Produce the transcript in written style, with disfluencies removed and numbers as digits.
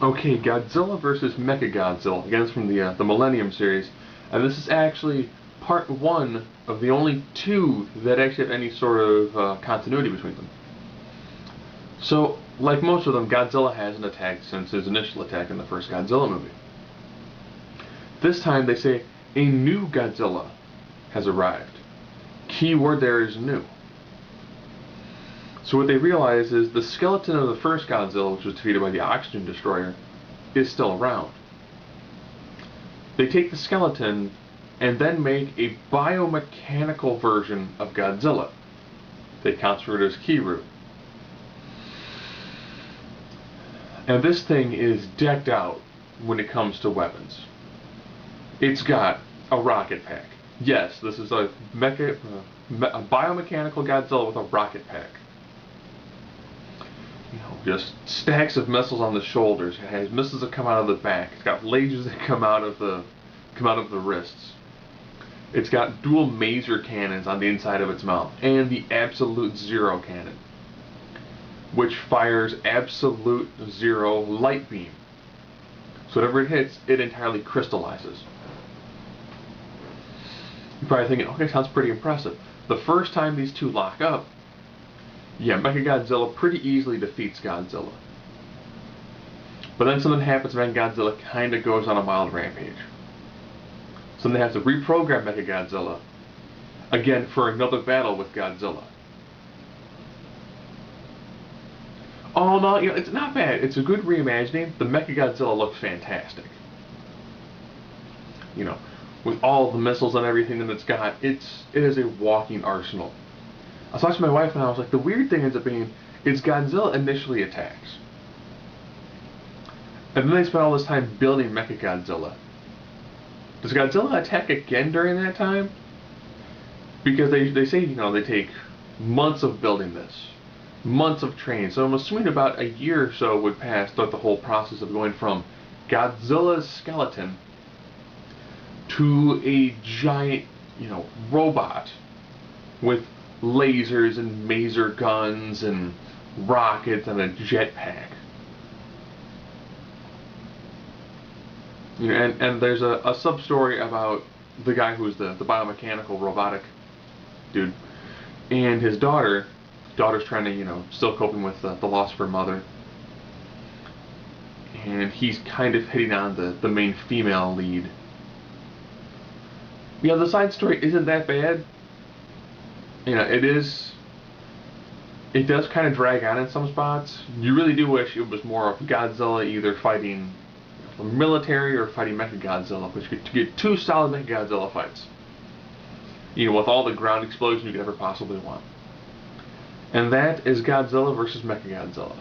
Okay, Godzilla versus Mechagodzilla. Again, it's from the Millennium series, and this is actually part one of the only two that actually have any sort of continuity between them. So, like most of them, Godzilla hasn't attacked since his initial attack in the first Godzilla movie. This time, they say a new Godzilla has arrived. Key word there is new. So what they realize is the skeleton of the first Godzilla, which was defeated by the Oxygen Destroyer, is still around. They take the skeleton and then make a biomechanical version of Godzilla. They transfer it as Kiru. And this thing is decked out when it comes to weapons. It's got a rocket pack. Yes, this is a biomechanical Godzilla with a rocket pack. Just stacks of missiles on the shoulders. It has missiles that come out of the back. It's got lasers that come out of the wrists. It's got dual maser cannons on the inside of its mouth, and the absolute zero cannon, which fires absolute zero light beam. So whatever it hits, it entirely crystallizes. You're probably thinking, okay, sounds pretty impressive. The first time these two lock up, yeah, Mechagodzilla pretty easily defeats Godzilla. But then something happens and Godzilla kind of goes on a mild rampage. So then they have to reprogram Mechagodzilla again for another battle with Godzilla. Oh no, it's not bad. It's a good reimagining. The Mechagodzilla looks fantastic. With all the missiles and everything that it's got, it is a walking arsenal. I was watching my wife and I was like, the weird thing ends up being, is Godzilla initially attacks. And then they spend all this time building Mechagodzilla. Does Godzilla attack again during that time? Because they say, they take months of building this. Months of training. So I'm assuming about a year or so would pass throughout the whole process of going from Godzilla's skeleton to a giant, robot with lasers and maser guns and rockets and a jetpack. And there's a sub-story about the guy who's the biomechanical robotic dude and his daughter's trying to, still coping with the loss of her mother. And he's kind of hitting on the main female lead. The side story isn't that bad. It does kind of drag on in some spots. You really do wish it was more of Godzilla either fighting the military or fighting Mechagodzilla, which could get two solid Mechagodzilla fights. With all the ground explosion you could ever possibly want. And that is Godzilla versus Mechagodzilla.